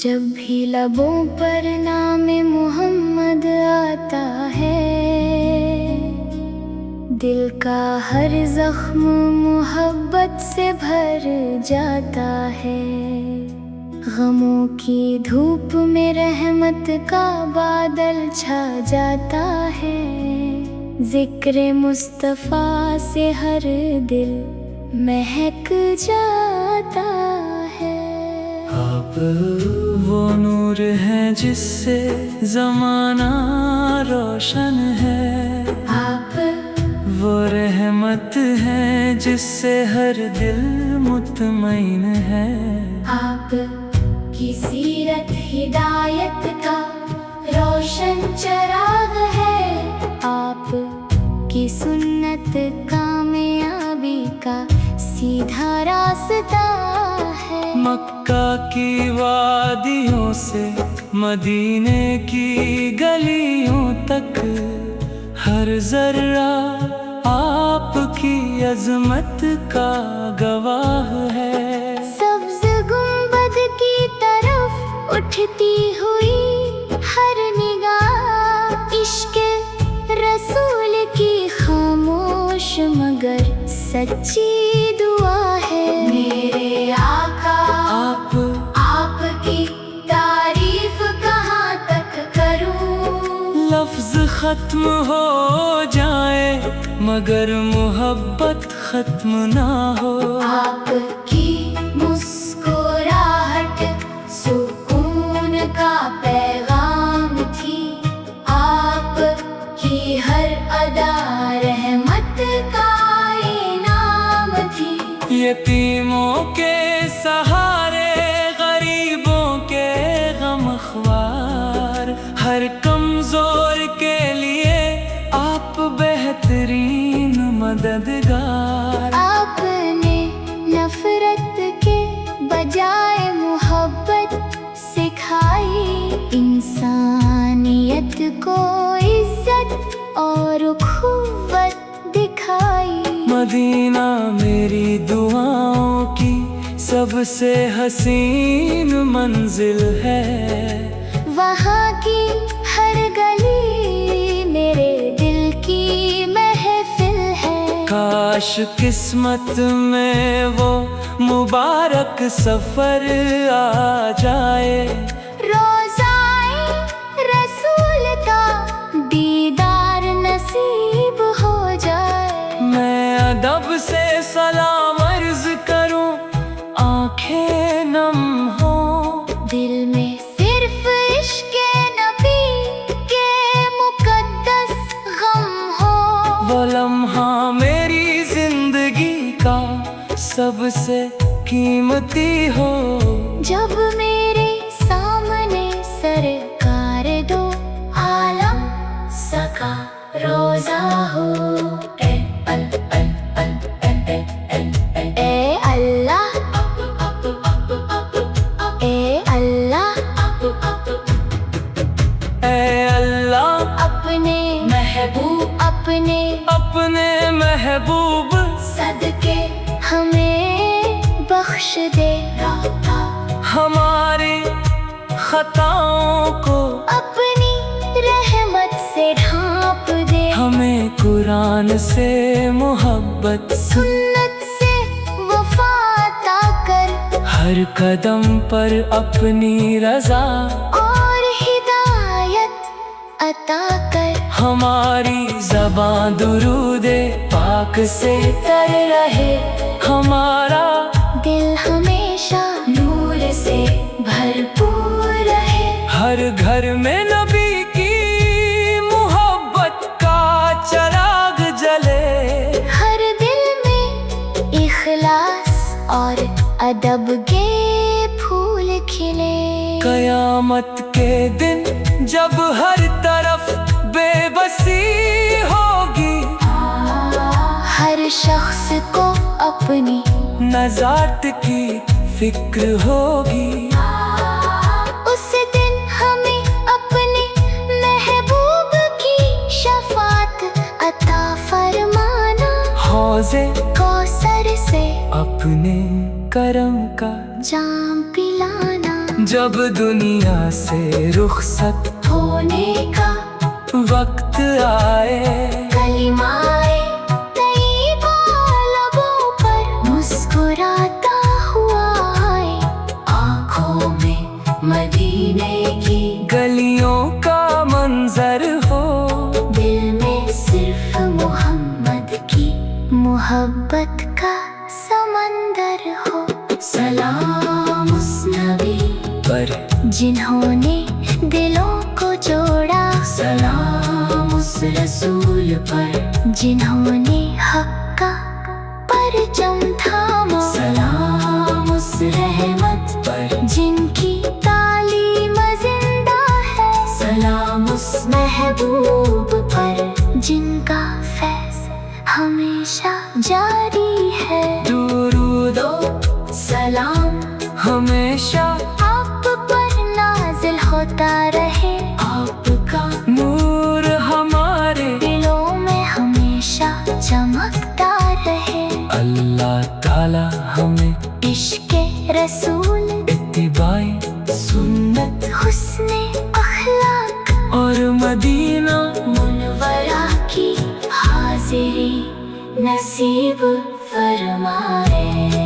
جب بھی لبوں پر نام محمد آتا ہے، دل کا ہر زخم محبت سے بھر جاتا ہے۔ غموں کی دھوپ میں رحمت کا بادل چھا جاتا ہے۔ ذکر مصطفیٰ سے ہر دل مہک جاتا ہے۔ آپ وہ نور ہیں جس سے زمانہ روشن ہے، آپ وہ رحمت ہیں جس سے ہر دل مطمئن ہے۔ آپ کی سیرت ہدایت کا روشن چراغ ہے، آپ کی سنت کامیابی کا سیدھا راستہ ہے۔ مکہ کی وادیوں سے مدینے کی گلیوں تک، ہر ذرہ آپ کی عظمت کا گواہ ہے۔ سبز گنبد کی طرف اٹھتی ہوئی ہر نگاہ، عشق رسول کی خاموش مگر سچی دعا ہے۔ میرے آقا آپ کی تعریف کہاں تک کروں؟ لفظ ختم ہو جائے مگر محبت ختم نہ ہو۔ آپ کی مسکراہٹ سکون کا پیغام تھی، آپ کی ہر ادا رحمت کا انعام تھی۔ یتیموں کے سہارے، غریبوں کے غمخوار، ہر کمزور کے لیے آپ بہترین مددگار۔ آپ نے نفرت کے بجائے محبت سکھائی، انسانیت کو عزت اور اخوت دکھائی۔ مدینہ میری دعاؤں کی سب سے حسین منزل ہے، وہاں کی ہر گلی میرے دل کی محفل ہے۔ کاش قسمت میں وہ مبارک سفر آ جائے، روضائے رسول کا دیدار نصیب ہو جائے۔ میں ادب سے سلام عرض کروں، آنکھیں نم ہوں، دل میں صرف عشق نبی کے مقدس غم ہو۔ وہ لمحہ میری زندگی کا سب سے قیمتی ہو، جب میرے سامنے سرکار دو عالم سکا روزہ ہو۔ اے اللہ، اے اللہ، اے اللہ، اپنے محبوب صدقے ہمیں بخش دے، ہماری خطاؤں کو اپنی رحمت سے ڈھانپ دے۔ ہمیں قرآن سے محبت، سنت سے وفا عطا کر، ہر قدم پر اپنی رضا اور ہدایت عطا کر۔ ہماری زباں درود پاک سے تر رہے، ہمارا دل ہمیشہ نور سے بھرپور رہے۔ ہر گھر میں نبی کی محبت کا چراغ جلے، ہر دل میں اخلاص اور ادب کے پھول کھلے۔ قیامت کے دن جب ہر طرف بے بسی ہوگی، ہر شخص کو اپنی نجات کی فکر ہوگی، اس دن ہمیں اپنے محبوب کی شفاعت عطا فرمانا۔ حوض کوثر سے اپنے کرم کا جام پلانا، جب دنیا سے رخصت ہونے کا وقت آئے، کلمائے طیبہ لبوں پر مسکراتا ہوا آئے، آنکھوں میں مدینے کی گلیوں کا منظر ہو، دل میں صرف محمد کی محبت کا سمندر ہو۔ سلام اس نبی پر جنہوں نے دلوں کو جوڑا، سلام اس رسول پر جنہوں نے حق کا پرچم تھاما، سلام اس رحمت پر جن کی تعلیم زندہ ہے، سلام اس محبوب پر جن کا فیض ہمیشہ جاری ہے۔ درود و سلام ہمیشہ آپ پر نازل ہوتا رہے، آپ کا نور ہمارے دلوں میں ہمیشہ چمکتا رہے۔ اللہ تعالی ہمیں عشق رسول، اتباع سنت، حسن اخلاق اور مدینہ منورہ کی حاضری نصیب فرمائے۔